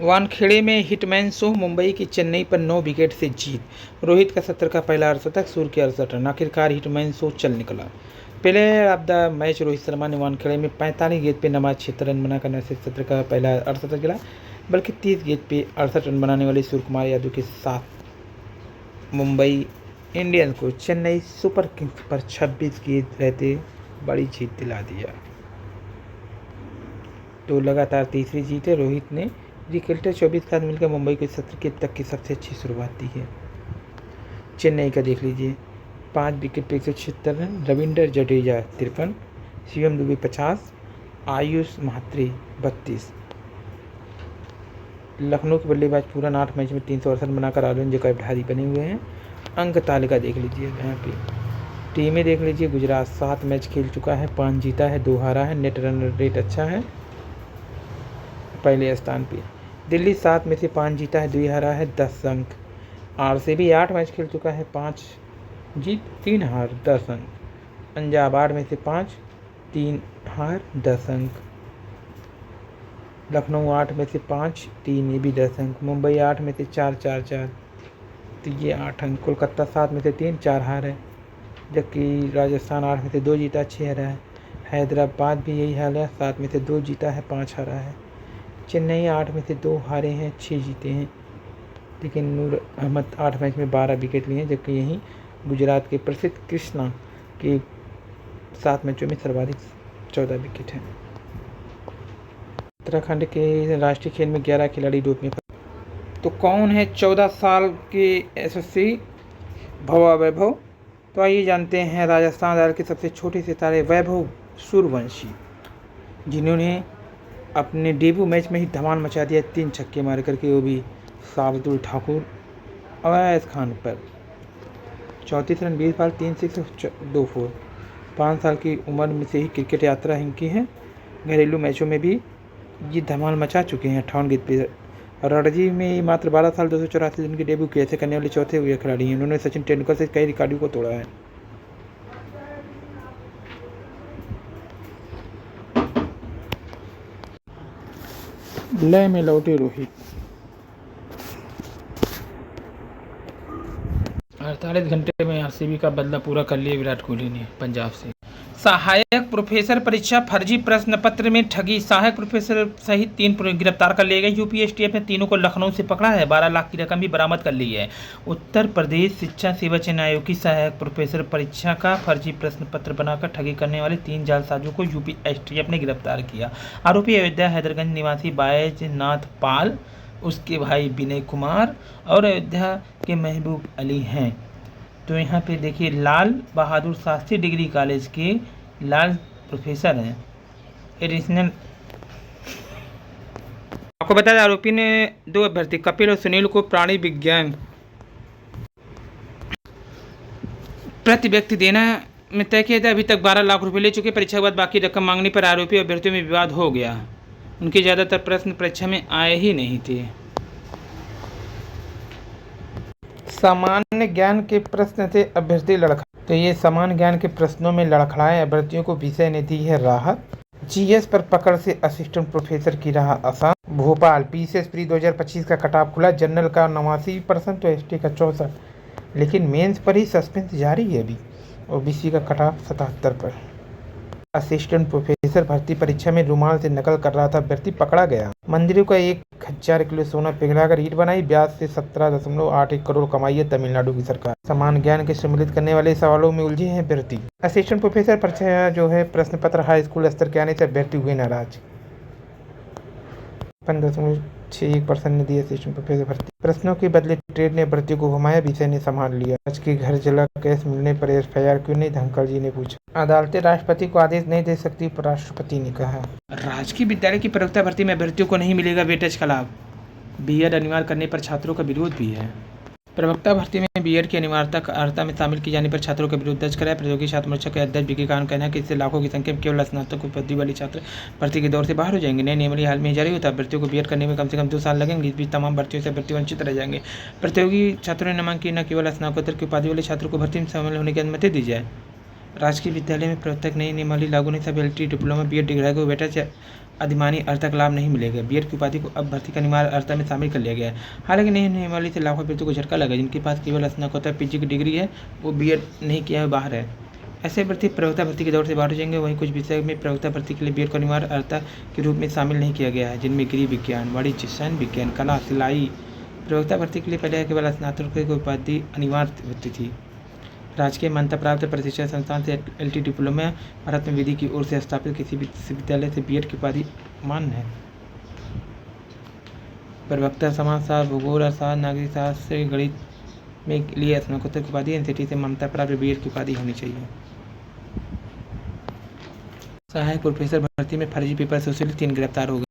वानखेड़े में hitman show, Mumbai की चेन्नई पर 9 विकेट से जीत। रोहित का 70 का पहला अर्धशतक, सूर्य के 68 रन। आखिरकार हिटमैन शो चल निकला। Player of the match Rohit Sharma ने वानखेड़े में 45 गेंद पे नवाज 76 रन बनाकर न सिर्फ 70 का पहला अर्धशतक गिरा, बल्कि 30 गेंद पे 68 रन बनाने वाले सूर्य कुमार यादव के साथ मुंबई इंडियंस को चेन्नई सुपर किंग्स पर 26 गेंद रहते बड़ी जीत दिला दिया। तो लगातार तीसरी जीत है। रोहित ने विकेट 24 के साथ मिलकर मुंबई को 70 गेंद तक की सबसे अच्छी शुरुआत दी है। चेन्नई का देख लीजिए, 5 विकेट पे 176 रन। रविंद्र जडेजा 53, शिवम दुबे 50, आयुष महात्री 32। लखनऊ के बल्लेबाज पूरन 8 मैच में 368 रन बनाकर ऑलराउंडर का अपराधी बने हुए हैं। अंक तालिका देख लीजिए यहाँ पे, टीमें देख लीजिए। गुजरात 7 मैच खेल चुका है, 5 जीता है, 2 हारा है। नेट रन रेट अच्छा है, पहले स्थान पे। दिल्ली 7 में से 5 जीता है, 2 हारा है, 10 अंक। आरसीबी 8 मैच खेल चुका है, 5 जीत 3 हार, 10 अंक। पंजाब 8 में से 5, 3 हार, 10 अंक। लखनऊ 8 में से 5, 3, ये भी 10 अंक। मुंबई 8 में से 4, 4, 4, तो ये 8 अंक। कोलकाता 7 में से 3, 4 हार है, जबकि राजस्थान 8 में से 2 जीता, 6 हारा है। हैदराबाद भी यही हाल है, 7 में से 2 जीता है, 5 हारा है। चेन्नई 8 में से 2 हारे हैं, 6 जीते हैं। लेकिन नूर अहमद 8 मैच में 12 विकेट लिए हैं, जबकि यहीं गुजरात के प्रसिद्ध कृष्णा के 7 मैचों में सर्वाधिक 14 विकेट हैं। उत्तराखंड के राष्ट्रीय खेल में 11 खिलाड़ी डोप में फंसे। तो कौन है 14 साल के यशस्वी भवा वैभव? तो आइए जानते हैं। राजस्थान रॉयल्स के सबसे छोटे सितारे वैभव सूर्यवंशी, जिन्होंने अपने डेब्यू मैच में ही धमाल मचा दिया, 3 छक्के मार करके, वो भी शार्दुल ठाकुर अवैध खान पर। 34 रन, 20 बॉल, 3 6, 2 4। 5 साल की उम्र में से ही क्रिकेट यात्रा इनकी है। घरेलू मैचों में भी ये धमाल मचा चुके हैं। 58 गेंद पे। रणजी में मात्र 12 साल 284 दिन की डेब्यू कैसे करने वाले चौथे हुए खिलाड़ी हैं। उन्होंने सचिन तेंदुलकर से कई रिकॉर्डों को तोड़ा है। लय में लौटे रोहित। 48 घंटे में आरसीबी का बदला पूरा कर लिया विराट कोहली ने पंजाब से। सहायक प्रोफेसर परीक्षा फर्जी प्रश्न पत्र में ठगी, सहायक प्रोफेसर सहित 3 गिरफ्तार कर लिए गए। यूपी एसटीएफ ने तीनों को लखनऊ से पकड़ा है। 12 लाख की रकम भी बरामद कर ली है। उत्तर प्रदेश शिक्षा सेवा चयन आयोग की सहायक प्रोफेसर परीक्षा का फर्जी प्रश्न पत्र बनाकर ठगी करने वाले 3 जालसाजों को यूपी एसटीएफ ने गिरफ्तार किया। आरोपी अयोध्या हैदरगंज निवासी बैजनाथ पाल, उसके भाई विनय कुमार और अयोध्या के महबूब अली हैं। तो यहाँ पे देखिए, लाल बहादुर शास्त्री डिग्री कॉलेज के लाल प्रोफेसर हैं। एडिशनल आपको बता दें, आरोपी ने 2 अभ्यर्थी कपिल और सुनील को प्राणी विज्ञान प्रति व्यक्ति देना में तय किया था। अभी तक 12 लाख रुपए ले चुके। परीक्षा के बाद बाकी रकम मांगने पर आरोपी और अभ्यर्थियों में विवाद हो गया। उनके ज़्यादातर प्रश्न परीक्षा में आए ही नहीं थे। सामान्य ज्ञान के प्रश्न से अभ्यर्थी लड़खड़ाए। तो ये सामान्य ज्ञान के प्रश्नों में लड़खड़ाए अभ्यर्थियों को विषय ने दी है राहत। जीएस पर पकड़ से असिस्टेंट प्रोफेसर की राह आसान। भोपाल पीसीएस प्री 2025 का कट ऑफ खुला। जनरल का 89%, तो एसटी का 64%। लेकिन मेंस पर ही सस्पेंस जारी है अभी। ओबीसी का कट ऑफ 77 पर। असिस्टेंट प्रोफेसर भर्ती परीक्षा में रुमाल से नकल कर रहा था अभ्यर्थी पकड़ा गया। मंदिरों का 1000 किलो सोना पिघलाकर ईंट बनाई, ब्याज से 17.81 करोड़ कमाई है तमिलनाडु की सरकार। समान ज्ञान के सम्मिलित करने वाले सवालों में उलझे हैं अभ्यर्थी। असिस्टेंट प्रोफेसर परीक्षा जो है प्रश्न पत्र हाई स्कूल स्तर के आने से अभ्यर्थी हुए नाराज। 15.61% ने दी असिस्टेंट प्रोफेसर भर्ती। प्रश्नों के बदले ट्रेड ने अभ्यर्थियों को घुमाया, विषय ने संभाल लिया। आज के घर जला गैस मिलने पर एफआईआर क्यों नहीं, धनखड़ जी ने पूछा। अदालतें राष्ट्रपति को आदेश नहीं दे सकती, उपराष्ट्रपति ने कहा। राजकीय विद्यालय की प्रवक्ता भर्ती में अभ्यर्थियों को नहीं मिलेगा वेटेज का लाभ। बीएड अनिवार्य करने पर छात्रों का विरोध भी है। प्रवक्ता भर्ती में बीएड की अनिवार्यता में शामिल किए जाने पर छात्रों का विरोध दर्ज कराया। प्रतियोगी छात्र मोर्चा के अध्यक्ष बीके खान कहना है कि इससे लाखों की संख्या में केवल स्नातक उपाधि वाले छात्र भर्ती के दौर से बाहर हो जाएंगे। नए नियमावली हाल में जारी होता है। अभ्यर्थियों को बीएड करने में कम से कम 2 साल लगेंगे। इस बीच तमाम भर्तियों से अभ्यर्थी वंचित रह जाएंगे। प्रतियोगी छात्रों ने मांग की न केवल स्नातकोत्तर की उपाधि वाले छात्रों को भर्ती में शामिल होने की अनुमति दी जाए, राजकीय विद्यालय में प्रवर्तक नई नियमावली लागू नहीं, सब एलटी डिप्लोमा बीएड डिग्री को बेटा अधिमानी अर्हता का लाभ नहीं मिलेगा। बीएड की उपाधि को अब भर्ती का अनिवार्य अर्हता में शामिल कर लिया गया है। हालांकि नई नियमावली से लाखों अभ्यर्थियों को झटका लगा, जिनके पास केवल स्नातकोत्तर पीजी की डिग्री है, वो बीएड नहीं किया है, बाहर है। ऐसे अभ्यर्थी प्रवक्ता भर्ती के दौर से बाहर हो जाएंगे। वहीं कुछ विषय में प्रवक्ता भर्ती के लिए बीएड को अनिवार्य अर्हता के रूप में शामिल नहीं किया गया है, जिनमें गृह विज्ञान, वाणिज्य, सैन्य विज्ञान, कला, सिलाई। प्रवक्ता भर्ती के लिए पहले केवल स्नातक की उपाधि अनिवार्य होती थी। राजकीय मान्यता प्राप्त प्रशिक्षण संस्थान से एलटी डिप्लोमा भारत में विधि की ओर से स्थापित किसी भी विश्वविद्यालय से बीएड की उपाधि मान्य है। प्रवक्ता समाजशास्त्र, भूगोल, अर्थशास्त्र, नागरिक शास्त्र, गणित में लिए स्नातकोत्तर की उपाधि, एनसीटी से मान्यता प्राप्त बीएड की उपाधि होनी चाहिए। सहायक प्रोफेसर भर्ती में फर्जी पेपर से 3 गिरफ्तार हो गए।